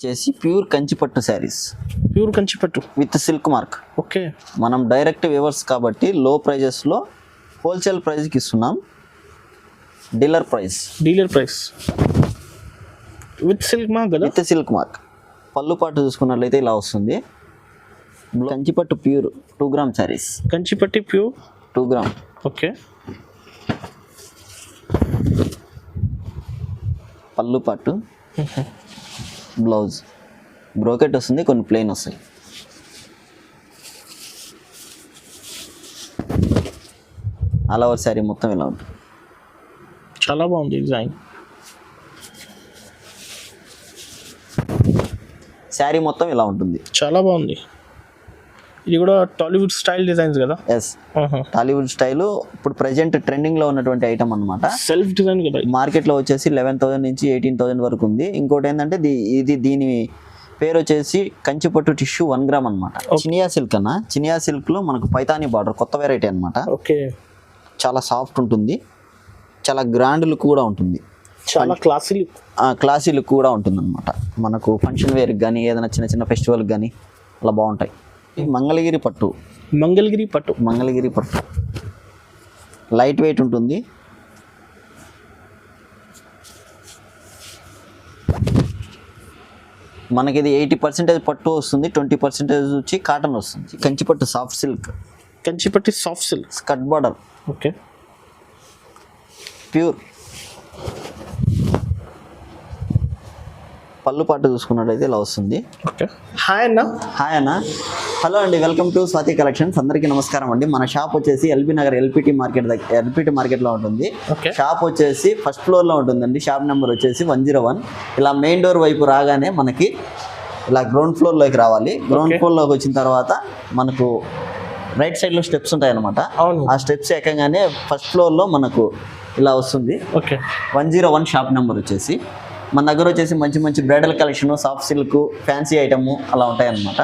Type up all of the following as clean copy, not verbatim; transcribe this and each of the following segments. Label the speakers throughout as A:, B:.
A: చేసి ప్యూర్ కంచిపట్టు శారీస్,
B: ప్యూర్ కంచిపట్టు
A: విత్ సిల్క్ మార్క్.
B: ఓకే.
A: మనం డైరెక్ట్ వ్యూవర్స్ కాబట్టి లో ప్రైజెస్లో హోల్సేల్ ప్రైస్కి ఇస్తున్నాం. Dealer price
B: with silk mark కదా.
A: With silk mark. పళ్ళు పాటు చూసుకున్నట్లయితే ఇలా వస్తుంది. కంచిపట్టు ప్యూర్ 2 గ్రామ్ శారీస్.
B: కంచిపట్టి ప్యూర్
A: 2 గ్రామ్.
B: ఓకే.
A: పళ్ళు పాటు, బ్లౌజ్ బ్రోకెట్ వస్తుంది, కొన్ని ప్లెయిన్ వస్తాయి. ఆల్ ఓవర్ శారీ మొత్తం ఇలా ఉంటుంది.
B: చాలా బాగుంది డిజైన్.
A: శారీ మొత్తం ఇలా ఉంటుంది.
B: చాలా బాగుంది. ఇది కూడా టాలీవుడ్ స్టైల్ డిజైన్స్ కదా.
A: ఎస్, టాలీవుడ్ స్టైల్ ఇప్పుడు ప్రజెంట్ ట్రెండింగ్లో ఉన్నటువంటి ఐటమ్ అనమాట.
B: సెల్ఫ్ డిజైన్ కదా.
A: మార్కెట్లో వచ్చేసి 11,000 నుంచి 18,000 వరకు ఉంది. ఇంకోటి ఏంటంటే దీని పేరు వచ్చేసి కంచిపట్టు టిష్యూ 1 గ్రామ్ అనమాట. చినియా సిల్క్ అన్న. చినియా సిల్క్లో మనకు పైతానీ బార్డర్, కొత్త వెరైటీ అనమాట.
B: ఓకే.
A: చాలా సాఫ్ట్ ఉంటుంది, చాలా గ్రాండ్ లుక్ కూడా ఉంటుంది,
B: చాలా
A: క్లాసీ లుక్ కూడా ఉంటుంది అనమాట. మనకు ఫంక్షన్ వేర్కి కానీ ఏదైనా చిన్న చిన్న ఫెస్టివల్కి కానీ అలా బాగుంటాయి. ఇది మంగళగిరి పట్టు లైట్ వెయిట్ ఉంటుంది. మనకి ఇది 80% పట్టు వస్తుంది, 20% వచ్చి కాటన్ వస్తుంది. కంచిపట్టు soft silk. Skirt border.
B: Okay.
A: Pure. పళ్ళు పాటు చూసుకున్నట్లయితే ఇలా వస్తుంది.
B: ఓకే. హాయ్ అన్న.
A: హలో అండి, వెల్కమ్ టు స్వాతి కలెక్షన్స్. అందరికీ నమస్కారం అండి. మన షాప్ వచ్చేసి ఎల్బీ నగర్ ఎల్పిటి మార్కెట్లో ఉంటుంది. షాప్ వచ్చేసి ఫస్ట్ ఫ్లోర్లో ఉంటుందండి. షాప్ నెంబర్ వచ్చేసి 101. ఇలా మెయిన్ డోర్ వైపు రాగానే మనకి ఇలా గ్రౌండ్ ఫ్లోర్లోకి రావాలి. గ్రౌండ్ ఫ్లోర్లోకి వచ్చిన తర్వాత మనకు రైట్ సైడ్లో స్టెప్స్ ఉంటాయి అన్నమాట. ఆ స్టెప్స్ ఎక్కగానే ఫస్ట్ ఫ్లోర్లో మనకు ఇలా వస్తుంది.
B: ఓకే.
A: 101 షాప్ నెంబర్ వచ్చేసి. మన దగ్గర వచ్చేసి మంచి మంచి bridal collection, soft silk, fancy item అలా ఉంటాయన్నమాట.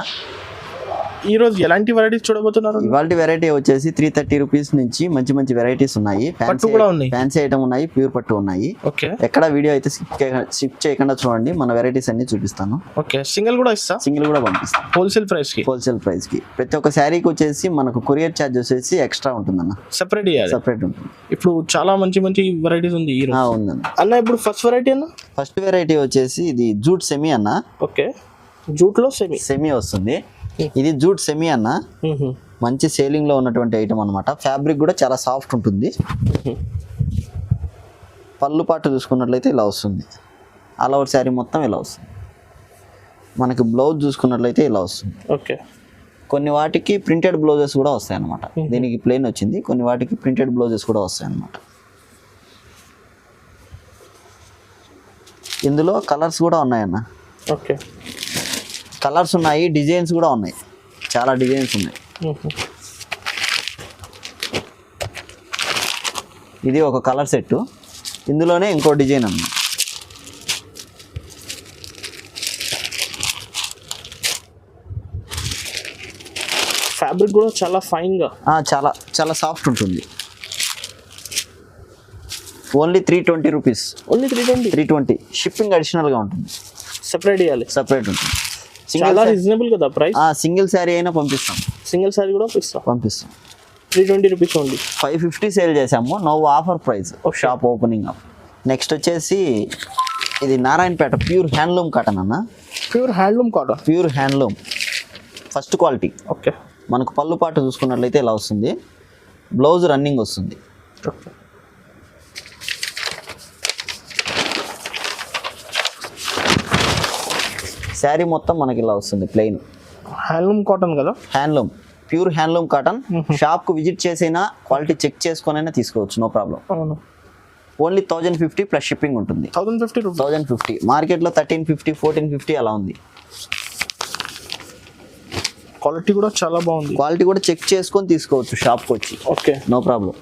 B: ఈరోజు ఎలాంటి వెరైటీస్ చూడబోతున్నారు?
A: ఇవాళ వెరైటీ వచ్చేసి 330 రూపీస్ నుంచి మంచి మంచి వెరైటీస్ ఉన్నాయి. ఫ్యాన్సీ ఐటమ్ ఉన్నాయి, ప్యూర్ పట్టు ఉన్నాయి. ఎక్కడ వీడియో అయితే స్కిప్ చేయకుండా చూడండి, మన వెరైటీస్ అన్ని చూపిస్తాను.
B: ఓకే. సింగిల్ కూడా పంపిస్తాను హోల్సేల్ ప్రైస్ కి.
A: ప్రతి ఒక్క శారీకి వచ్చేసి మనకు కొరియర్ ఛార్జ్ వచ్చేసి ఎక్స్ట్రా ఉంటుందన్న. సెపరేట్ ఉంటుంది.
B: ఇప్పుడు చాలా మంచి వెరైటీస్ ఉంది
A: ఉందన్న.
B: అన్న ఇప్పుడు ఫస్ట్
A: వెరైటీ వచ్చేసి ఇది జూట్ సెమీ అన్న.
B: ఓకే. జూట్ లో
A: సెమీ వస్తుంది. ఇది జూట్ సెమీ అన్న. మంచి సేలింగ్ లో ఉన్నటువంటి ఐటమ్ అనమాట. ఫ్యాబ్రిక్ కూడా చాలా సాఫ్ట్ ఉంటుంది. పళ్ళు పాటు చూసుకున్నట్లయితే ఇలా వస్తుంది. ఆల్ ఓవర్ శారీ మొత్తం ఇలా వస్తుంది. మనకి బ్లౌజ్ చూసుకున్నట్లయితే ఇలా వస్తుంది.
B: ఓకే.
A: కొన్ని వాటికి ప్రింటెడ్ బ్లౌజెస్ కూడా వస్తాయి అన్నమాట. దీనికి ప్లెయిన్ వచ్చింది, కొన్ని వాటికి ప్రింటెడ్ బ్లౌజెస్ కూడా వస్తాయి అన్నమాట. ఇందులో కలర్స్ కూడా ఉన్నాయన్న.
B: ఓకే.
A: కలర్స్ ఉన్నాయి, డిజైన్స్ కూడా ఉన్నాయి, చాలా డిజైన్స్ ఉన్నాయి. ఇది ఒక కలర్ సెట్, ఇందులోనే ఇంకో డిజైన్ అన్న.
B: ఫ్యాబ్రిక్ కూడా చాలా ఫైన్ గా,
A: చాలా సాఫ్ట్ ఉంటుంది. Only 320 rupees. 320. షిప్పింగ్ అడిషనల్గా ఉంటుంది. సెపరేట్ ఉంటుంది.
B: చాలా రీజనబుల్ కదా ప్రైస్.
A: సింగిల్ శారీ అయినా పంపిస్తాం. పంపిస్తాం.
B: 320 రూపీస్ ఓన్లీ.
A: 550 సేల్ చేసాము. No offer price, shop opening up. Next వచ్చేసి ఇది నారాయణపేట ప్యూర్ హ్యాండ్లూమ్ కాటన్ అన్న.
B: Pure handloom
A: first quality.
B: Okay.
A: మనకు పళ్ళు పాటు చూసుకున్నట్లయితే ఇలా వస్తుంది. బ్లౌజ్ రన్నింగ్ వస్తుంది.
B: ఓకే.
A: శారీ మొత్తం మనకి ఇలా వస్తుంది. ప్లెయిన్
B: హ్యాండ్లూమ్ కాటన్ కదా.
A: Pure handloom cotton. షాప్కు విజిట్ చేసైనా క్వాలిటీ చెక్ చేసుకునైనా తీసుకోవచ్చు, no problem. Only 1050 plus shipping ఉంటుంది. 1050. మార్కెట్లో 1350, 1450 అలా ఉంది.
B: క్వాలిటీ కూడా చాలా బాగుంది.
A: క్వాలిటీ కూడా చెక్ చేసుకొని తీసుకోవచ్చు షాప్కి వచ్చి.
B: Okay,
A: no problem.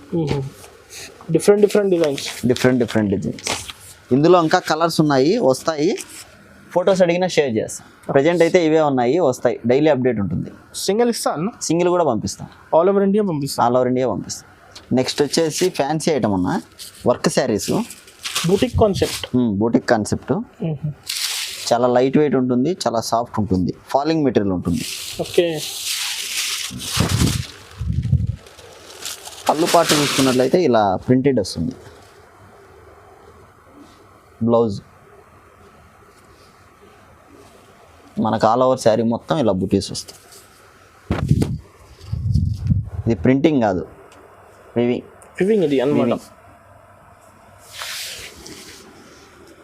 B: Different designs.
A: ఇందులో ఇంకా కలర్స్ ఉన్నాయి, వస్తాయి. ఫొటోస్ అడిగినా షేర్ చేస్తాం. ప్రజెంట్ అయితే ఇవే ఉన్నాయి, వస్తాయి. డైలీ అప్డేట్ ఉంటుంది. సింగిల్ కూడా పంపిస్తాం.
B: ఆల్ ఓవర్ ఇండియా
A: పంపిస్తాం. నెక్స్ట్ వచ్చేసి ఫ్యాన్సీ ఐటమ్ అన్న. Work saris,
B: boutique concept.
A: చాలా లైట్ వెయిట్ ఉంటుంది, చాలా సాఫ్ట్ ఉంటుంది, ఫాలింగ్ మెటీరియల్ ఉంటుంది.
B: ఓకే.
A: పళ్ళు పాటు చూసుకున్నట్లయితే ఇలా ప్రింటెడ్ వస్తుంది. బ్లౌజ్ మనకు ఆల్ ఓవర్ శారీ మొత్తం ఇలా బుటీస్ వస్తాయి. ఇది ప్రింటింగ్ కాదు,
B: వివింగ్ ఇది అన్నమాట.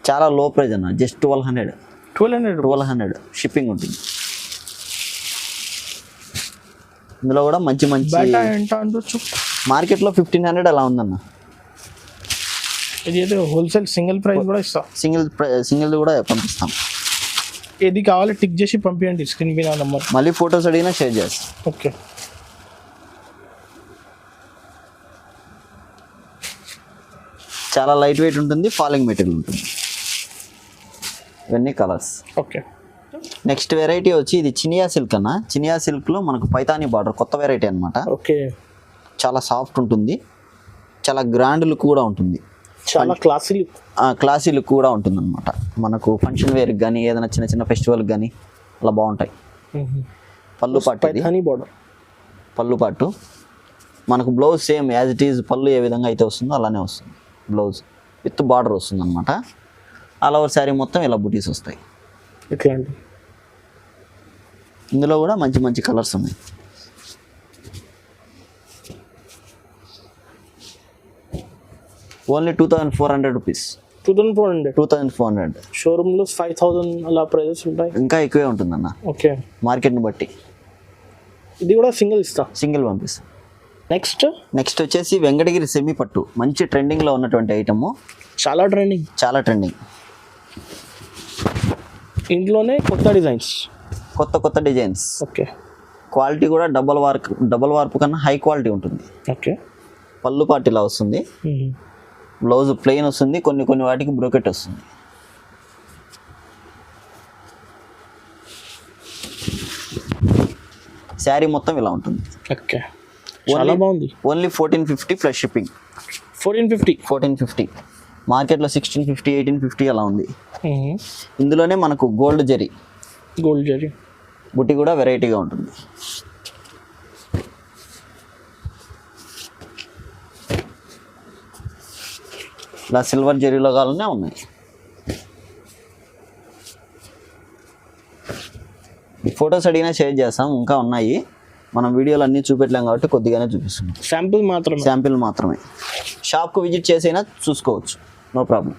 A: చాలా లో ప్రైస్ అన్న, జస్ట్ 1200 షిప్పింగ్ ఉంటుంది. ఇందులో కూడా మంచి
B: బయట ఎంత ఉండొచ్చు?
A: మార్కెట్లో 1500 అలా ఉందన్న.
B: ఇది ఏదో హోల్సేల్ సింగిల్ ప్రైస్ కూడా ఇస్తా.
A: సింగిల్ కూడా పంపిస్తాం.
B: ఏది కావాలి టిక్ చేసి పంపించండి స్క్రీన్ మీద నెంబర్.
A: మళ్ళీ ఫొటోస్ అడిగినా షేర్ చేస్తాం.
B: ఓకే.
A: చాలా లైట్ వెయిట్ ఉంటుంది, ఫాలింగ్ మెటీరియల్ ఉంటుంది. ఇవన్నీ కలర్స్.
B: ఓకే.
A: నెక్స్ట్ వెరైటీ వచ్చి ఇది చినియా సిల్క్ అన్న. చినియా సిల్క్లో మనకు పైతానీ బార్డర్, కొత్త వెరైటీ అనమాట.
B: ఓకే.
A: చాలా సాఫ్ట్ ఉంటుంది, చాలా గ్రాండ్ లుక్ కూడా ఉంటుంది,
B: చాలా
A: క్లాసీ లుక్ కూడా ఉంటుంది అనమాట. మనకు ఫంక్షన్ వేర్కి కానీ ఏదైనా చిన్న చిన్న ఫెస్టివల్కి కానీ అలా బాగుంటాయి. పళ్ళు పాటు, పళ్ళు పాటు మనకు blouse same as it is. పళ్ళు ఏ విధంగా అయితే వస్తుందో అలానే వస్తుంది. బ్లౌజ్ విత్ బార్డర్ వస్తుంది అనమాట. ఆల్ ఓవర్ శారీ మొత్తం ఇలా బుటీస్ వస్తాయి.
B: ఇట్లాంటి
A: ఇందులో కూడా మంచి మంచి కలర్స్ ఉన్నాయి. Only 2400 rupees. 2400.
B: షోరూమ్లో 5000 అలా ప్రైజెస్ ఉంటాయి.
A: ఇంకా ఎక్కువే ఉంటుందన్న.
B: ఓకే.
A: మార్కెట్ని బట్టి.
B: ఇది కూడా సింగిల్ ఇస్తా.
A: సింగిల్ పంపిస్తాం.
B: నెక్స్ట్
A: వచ్చేసి వెంకటగిరి సెమీ పట్టు. మంచి ట్రెండింగ్లో ఉన్నటువంటి ఐటమ్. చాలా ట్రెండింగ్.
B: ఇంట్లోనే కొత్త డిజైన్స్. ఓకే.
A: క్వాలిటీ కూడా డబల్ వార్ప్ కన్నా హై క్వాలిటీ ఉంటుంది.
B: ఓకే.
A: పళ్ళు పాటు ఇలా వస్తుంది. బ్లౌజ్ ప్లెయిన్ వస్తుంది, కొన్ని వాటికి బ్రోకెట్ వస్తుంది. శారీ మొత్తం ఇలా ఉంటుంది.
B: ఓకే. చాలా బాగుంది.
A: Only 1450 plus shipping. 1450. మార్కెట్లో 1650, 1850 అలా ఉంది. ఇందులోనే మనకు గోల్డ్ జరీ బుట్టి కూడా వెరైటీగా ఉంటుంది. ఇలా సిల్వర్ జరీలో కావాలనే ఉన్నాయి. ఫొటోస్ అడిగినా షేర్ చేస్తాం, ఇంకా ఉన్నాయి. మనం వీడియోలు అన్నీ చూపెట్టలేం కాబట్టి కొద్దిగానే చూపిస్తున్నాం. శాంపిల్ మాత్రమే. షాప్కు విజిట్ చేసైనా చూసుకోవచ్చు, no problem.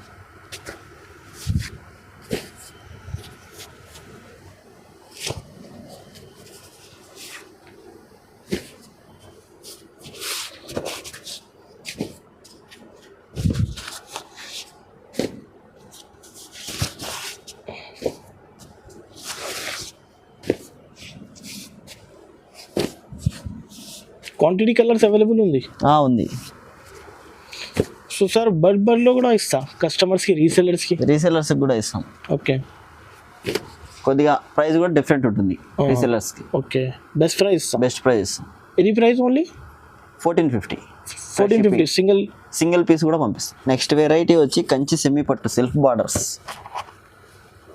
B: Quantity colours available ఉంది. సో సార్ బల్క్లో కూడా ఇస్తా కస్టమర్స్కి, రీసెలర్స్కి కూడా ఇస్తాం. ఓకే.
A: కొద్దిగా ప్రైస్ కూడా డిఫరెంట్ ఉంటుంది రీసెలర్స్కి.
B: ఓకే. Best price. ఇది ప్రైస్ ఓన్లీ
A: 1450. సింగిల్ పీస్ కూడా పంపిస్తాం. నెక్స్ట్ వెరైటీ వచ్చి కంచి సెమీ పట్టు సెల్ఫ్ బార్డర్స్.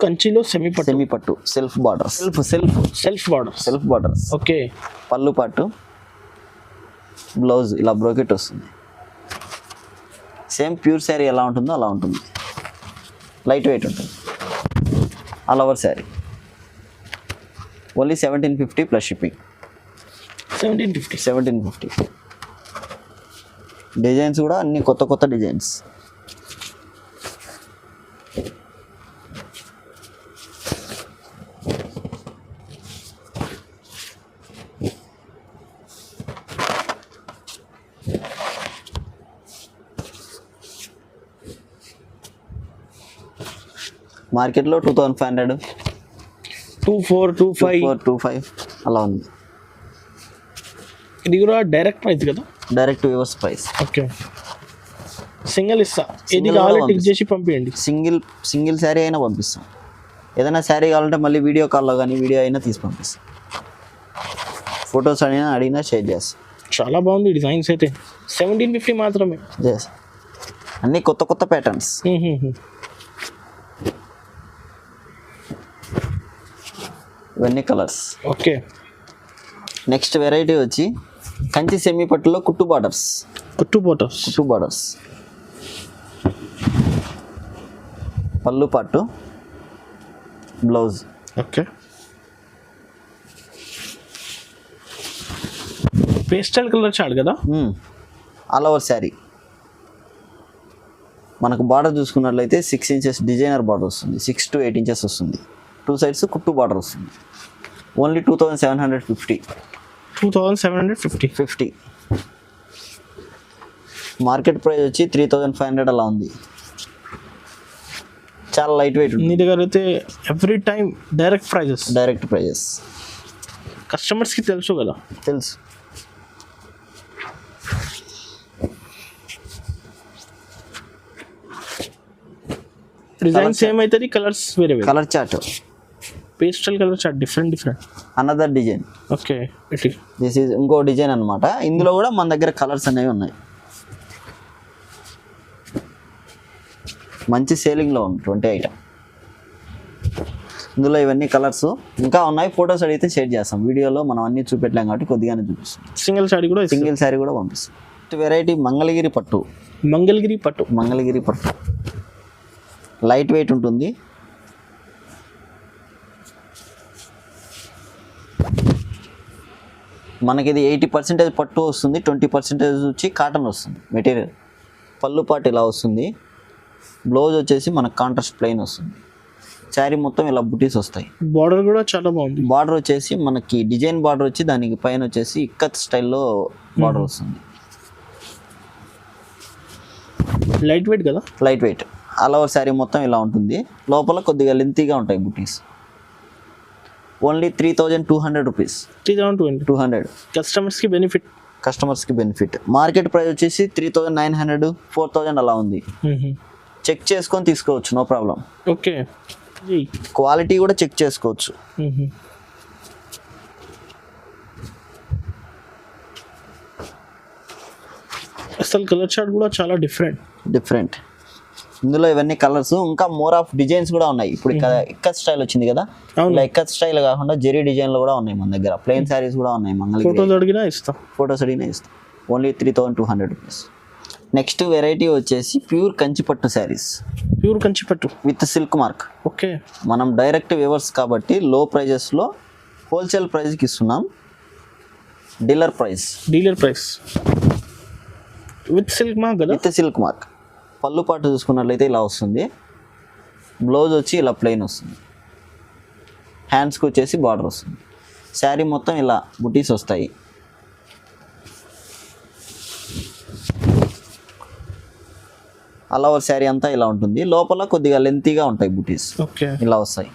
B: కంచిలో సెమీ
A: పట్టు సెల్ఫ్ బార్డర్స్.
B: ఓకే.
A: పళ్ళు పాటు, బ్లౌజ్ ఇలా బ్రోకెట్ వస్తుంది. సేమ్ ప్యూర్ శారీ ఎలా ఉంటుందో అలా ఉంటుంది. లైట్ వెయిట్ ఉంటుంది. All over sari. Only 1750 plus shipping. 1750. Designs కూడా అన్ని కొత్త డిజైన్స్. మార్కెట్లో 2500, 2425 అలా ఉంది.
B: ఇది కూడా డైరెక్ట్ ప్రైస్ కదా?
A: Direct viewers price.
B: Okay. Single ఇస్తా. ఏది కావాలి టిక్ చేసి పంపించండి.
A: సింగిల్ శారీ అయినా పంపిస్తాం. ఏదైనా శారీ కావాలంటే మళ్ళీ వీడియో కాల్లో కానీ వీడియో అయినా తీసి పంపిస్తాం. ఫొటోస్ అడిగినా షేర్ చేస్తాం.
B: చాలా బాగుంది డిజైన్స్ అయితే. 1750 మాత్రమే.
A: అన్నీ కొత్త ప్యాటర్న్స్. ఇవన్నీ కలర్స్.
B: ఓకే.
A: నెక్స్ట్ వెరైటీ వచ్చి కంచి సెమీ పట్టులో కుట్టు బార్డర్స్.
B: కుట్టు బార్డర్స్.
A: పళ్ళు పట్టు, బ్లౌజ్.
B: ఓకే. పేస్టల్ కలర్ చాలు కదా.
A: All over sari. మనకు బార్డర్ చూసుకున్నట్లయితే 6 ఇంచెస్ డిజైనర్ బార్డర్ వస్తుంది. 6 to 8 ఇంచెస్ వస్తుంది. 2 sides కుట్టు బార్డర్ వస్తుంది. ఓన్లీ 2750.
B: 2750.
A: మార్కెట్ ప్రైస్ వచ్చి 3500 అలా ఉంది. చాలా లైట్ వెయిట్.
B: నీ దగ్గర అయితే ఎవ్రీ టైం డైరెక్ట్ ప్రైజెస్. కస్టమర్స్కి తెలుసు కదా.
A: తెలుసు.
B: డిజైన్ సేమ్ అవుతుంది, కలర్స్ వేరే.
A: Colour chart,
B: pastel colour chart different.
A: Another design.
B: Okay.
A: This is ఇంకో డిజైన్ అనమాట. ఇందులో కూడా మన దగ్గర కలర్స్ అనేవి ఉన్నాయి. మంచి సేలింగ్లో ఉన్నటువంటి ఐటమ్. ఇందులో ఇవన్నీ కలర్స్ ఇంకా ఉన్నాయి. ఫొటోస్ అడిగితే షేర్ చేస్తాం. వీడియోలో మనం అన్ని చూపెట్టలేం కాబట్టి కొద్దిగానే చూపిస్తాం.
B: సింగిల్ శారీ కూడా
A: పంపిస్తాం. వెరైటీ మంగళగిరి పట్టు. లైట్ వెయిట్ ఉంటుంది. మనకి ఇది 80% పట్టు వస్తుంది, 20% వచ్చి కాటన్ వస్తుంది మెటీరియల్. పళ్ళు పాటు ఇలా వస్తుంది. బ్లౌజ్ వచ్చేసి మనకు కాంట్రాస్ట్ ప్లెయిన్ వస్తుంది. శారీ మొత్తం ఇలా బుటీస్ వస్తాయి.
B: బార్డర్ కూడా చాలా బాగుంది.
A: బార్డర్ వచ్చేసి మనకి డిజైన్ బార్డర్ వచ్చి దానికి పైన వచ్చేసి ఇక్కత్ స్టైల్లో బార్డర్ వస్తుంది.
B: లైట్ వెయిట్ కదా.
A: Light weight. All over sari మొత్తం ఇలా ఉంటుంది. లోపల కొద్దిగా లెంతీగా ఉంటాయి బుటీస్. Only 3200 rupees.
B: 3200.
A: కస్టమర్స్కి బెనిఫిట్. మార్కెట్ ప్రైస్ వచ్చేసి 3900, 4000 అలా ఉంది. చెక్ చేసుకొని తీసుకోవచ్చు, నో ప్రాబ్లం.
B: ఓకే.
A: క్వాలిటీ కూడా చెక్ చేసుకోవచ్చు.
B: అసలు కలర్ చార్ట్ కూడా చాలా డిఫరెంట్.
A: ఇందులో ఇవన్నీ కలర్స్, ఇంకా మోర్ ఆఫ్ డిజైన్స్ కూడా ఉన్నాయి. ఇప్పుడు ఇక్కత్ స్టైల్ వచ్చింది కదా, ఇలా ఇక్కత్ స్టైల్ కాకుండా జెరీ డిజైన్లు కూడా ఉన్నాయి మన దగ్గర. ప్లెయిన్ శారీస్ కూడా ఉన్నాయి.
B: ఫోటోస్
A: అడిగినా ఇస్తాం. Only 3200 rupees. నెక్స్ట్ వెరైటీ వచ్చేసి ప్యూర్ కంచిపట్టు saris. With silk mark.
B: Okay.
A: మనం డైరెక్ట్ వేవర్స్ కాబట్టి లో ప్రైజెస్లో హోల్సేల్ ప్రైస్కి ఇస్తున్నాం. Dealer price.
B: With
A: silk mark. పళ్ళు పాటు చూసుకున్నట్లయితే ఇలా వస్తుంది. బ్లౌజ్ వచ్చి ఇలా ప్లెయిన్ వస్తుంది. హ్యాండ్స్కి వచ్చేసి బార్డర్ వస్తుంది. శారీ మొత్తం ఇలా బుటీస్ వస్తాయి. ఆల్ ఓవర్ శారీ అంతా ఇలా ఉంటుంది. లోపల కొద్దిగా లెంతీగా ఉంటాయి బుటీస్. ఇలా వస్తాయి.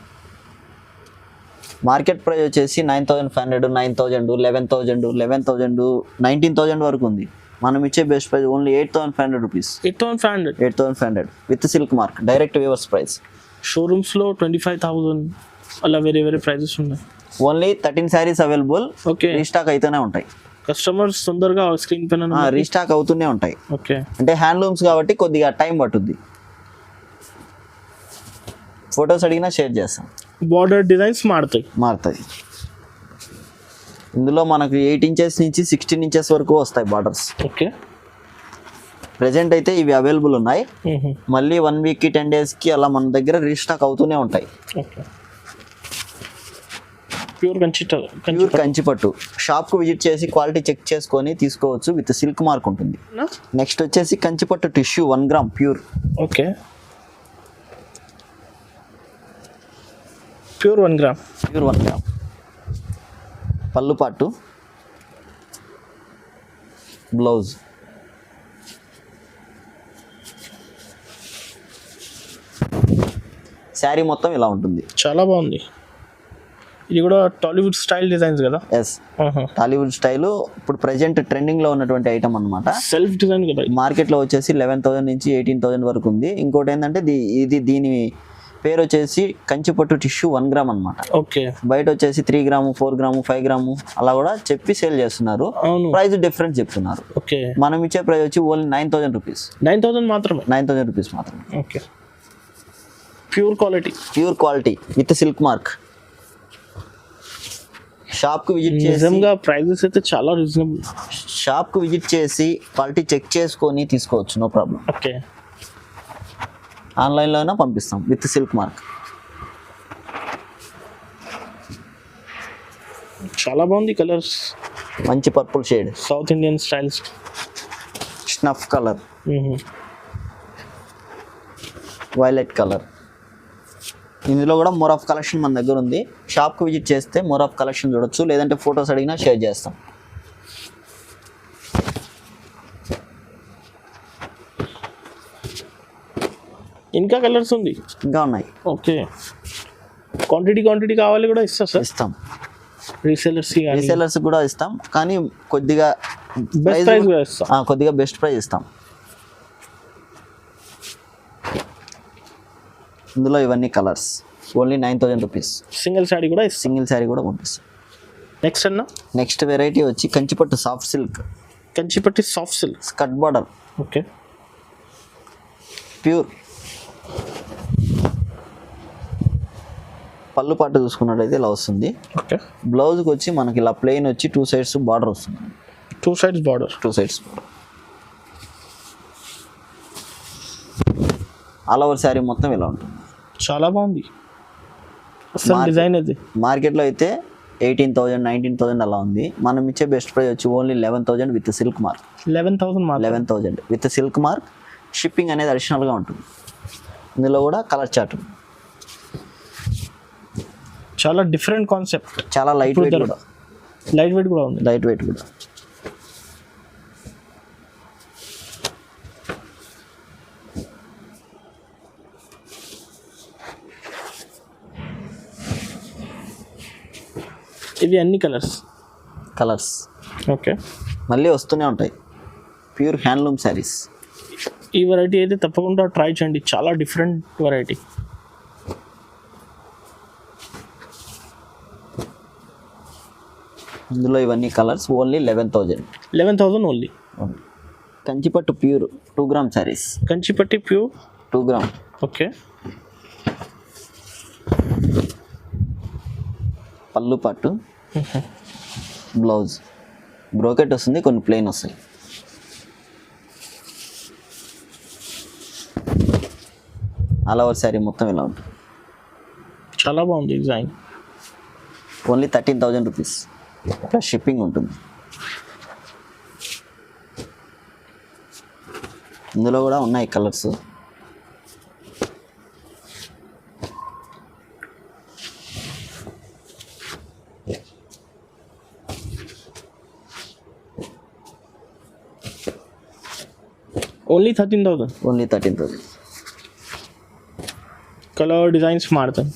A: మార్కెట్ ప్రైస్ వచ్చేసి 9500, 9000, 11,000, 19,000 వరకు ఉంది. మనం ఇచ్చే best price only 8500 rupees. 8500 with silk mark. Direct weavers price.
B: షోరూమ్స్లో 25,000 అలా వేరే ప్రైజెస్ ఉన్నాయి.
A: Only 13 saris available. రీస్టాక్ అయితేనే ఉంటాయి.
B: కస్టమర్స్ తొందరగా స్క్రీన్ పైన
A: రీస్టాక్ అవుతూనే ఉంటాయి.
B: ఓకే.
A: అంటే హ్యాండ్లూమ్స్ కాబట్టి కొద్దిగా టైం పట్టుద్ది. ఫొటోస్ అడిగినా షేర్ చేస్తాం.
B: బార్డర్ డిజైన్స్
A: మారుతాయి. ఇందులో మనకు 8 ఇంచెస్ నుంచి 16 ఇంచెస్ వరకు వస్తాయి బార్డర్స్.
B: ఓకే.
A: ప్రెజెంట్ అయితే ఇవి అవైలబుల్ ఉన్నాయి. మళ్ళీ 1 వీక్కి 10 డేస్కి అలా మన దగ్గర రీస్టాక్ అవుతూనే ఉంటాయి.
B: ప్యూర్
A: కంచిపట్టు. షాప్కు విజిట్ చేసి క్వాలిటీ చెక్ చేసుకొని తీసుకోవచ్చు. విత్ సిల్క్ మార్క్ ఉంటుంది. నెక్స్ట్ వచ్చేసి కంచిపట్టు tissue 1 gram pure.
B: Okay. Pure 1 gram.
A: పళ్ళు పాటు, బ్లౌజ్. శారీ మొత్తం ఇలా ఉంటుంది.
B: చాలా బాగుంది. ఇది కూడా టాలీవుడ్ స్టైల్ డిజైన్స్ కదా.
A: ఎస్, టాలీవుడ్ స్టైల్ ఇప్పుడు ప్రెజెంట్ ట్రెండింగ్లో ఉన్నటువంటి ఐటమ్ అనమాట.
B: సెల్ఫ్ డిజైన్ కదా.
A: మార్కెట్లో వచ్చేసి 11,000 నుంచి 18,000 వరకు ఉంది. ఇంకోటి ఏంటంటే దీని పేరు వచ్చేసి కంచిపట్టు టిష్యూ 1 గ్రామ్ అనమాట.
B: ఓకే.
A: బయట వచ్చేసి 3 గ్రాము, 4 గ్రాము, 5 గ్రాము అలా కూడా చెప్పి సేల్ చేస్తున్నారు. ప్రైస్ డిఫరెంట్ చెప్తున్నారు.
B: ఓకే.
A: మనం ఇచ్చే ప్రైస్ వచ్చి ఓన్లీ 9,000 రూపీస్.
B: 9,000 మాత్రమే.
A: 9,000 రూపీస్ మాత్రమే.
B: Okay. Pure quality
A: with silk mark. షాప్కి విజిట్ చేసి
B: నిజంగా ప్రైజెస్ అయితే చాలా రీజనబుల్.
A: షాప్కి విజిట్ చేసి క్వాలిటీ చెక్ చేసుకొని తీసుకోవచ్చు, నో ప్రాబ్లం.
B: ఓకే.
A: ఆన్లైన్లో అయినా పంపిస్తాం విత్ సిల్క్ మార్క్.
B: చాలా బాగుంది కలర్స్.
A: మంచి purple shade,
B: south Indian styles,
A: snuff colour, violet colour. ఇందులో కూడా మోర్ ఆఫ్ కలెక్షన్ మన దగ్గర ఉంది. షాప్కి విజిట్ చేస్తే మోర్ ఆఫ్ కలెక్షన్ చూడొచ్చు, లేదంటే ఫొటోస్ అడిగినా షేర్ చేస్తాం.
B: ఇంకా కలర్స్ ఉంది,
A: ఇంకా ఉన్నాయి.
B: ఓకే. క్వాంటిటీ కావాలి కూడా ఇస్తా సార్?
A: ఇస్తాం.
B: రీసెలర్స్
A: కూడా ఇస్తాం, కానీ కొద్దిగా
B: బెస్ట్ ప్రైస్ కూడా ఇస్తాం.
A: కొద్దిగా బెస్ట్ ప్రైస్ ఇస్తాం. ఇందులో ఇవన్నీ colours only 9,000 rupees.
B: Single sari కూడా ఇస్తాం.
A: సింగిల్ శారీ కూడా పంపిస్తాం.
B: నెక్స్ట్ అన్న,
A: నెక్స్ట్ వెరైటీ వచ్చి కంచిపట్టు సాఫ్ట్ సిల్క్.
B: కంచిపట్టి soft silk,
A: skirt border,
B: okay.
A: Pure. పళ్ళు పాటు చూసుకున్నట్టయితే ఇలా వస్తుంది.
B: ఓకే.
A: బ్లౌజ్కి వచ్చి మనకి ఇలా ప్లెయిన్ వచ్చి 2 సైడ్స్ బార్డర్ వస్తుంది.
B: 2 sides border.
A: 2 sides all over sari మొత్తం ఇలా ఉంటుంది.
B: చాలా బాగుంది అసలు డిజైన్ అది.
A: మార్కెట్లో అయితే 18,000 19,000 అలా ఉంది. మనం ఇచ్చే బెస్ట్ ప్రైస్ వచ్చి only 11,000 with silk mark.
B: 11,000
A: with silk mark. Shipping అనేది అడిషనల్గా ఉంటుంది. ఇందులో కూడా కలర్ చార్ట్,
B: చాలా డిఫరెంట్ కాన్సెప్ట్.
A: చాలా లైట్ వెయిట్ కూడా
B: ఉంది.
A: లైట్ వెయిట్ కూడా.
B: ఇవి అన్ని కలర్స్ ఓకే.
A: మళ్ళీ వస్తూనే ఉంటాయి. Pure handloom saris.
B: ఈ వెరైటీ అయితే తప్పకుండా ట్రై చేయండి, చాలా డిఫరెంట్ వెరైటీ.
A: ఇందులో ఇవన్నీ కలర్స్ ఓన్లీ
B: 11,000 ఓన్లీ.
A: కంచిపట్టు ప్యూర్ 2 గ్రామ్ శారీస్.
B: కంచిపట్టి ప్యూర్
A: 2 గ్రామ్,
B: ఓకే.
A: పళ్ళు పట్టు, బ్లౌజ్ బ్రోకెట్ వస్తుంది, కొన్ని ప్లెయిన్ వస్తాయి. ఆల్ ఓవర్ శారీ మొత్తం ఇలా ఉంటుంది.
B: చాలా బాగుంది design.
A: Only 13,000 rupees plus shipping ఉంటుంది. ఇందులో కూడా ఉన్నాయి కలర్స్.
B: ఓన్లీ 13,000. కలర్ డిజైన్స్ మారుతాయి.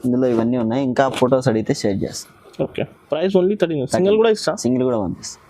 A: ఇందులో ఇవన్నీ ఉన్నాయి. ఇంకా ఫొటోస్ అడిగితే షేర్ చేస్తాం.
B: ఓకే. Price only 13. సింగిల్ కూడా ఇస్తా.
A: సింగిల్ కూడా పంపిస్తాం.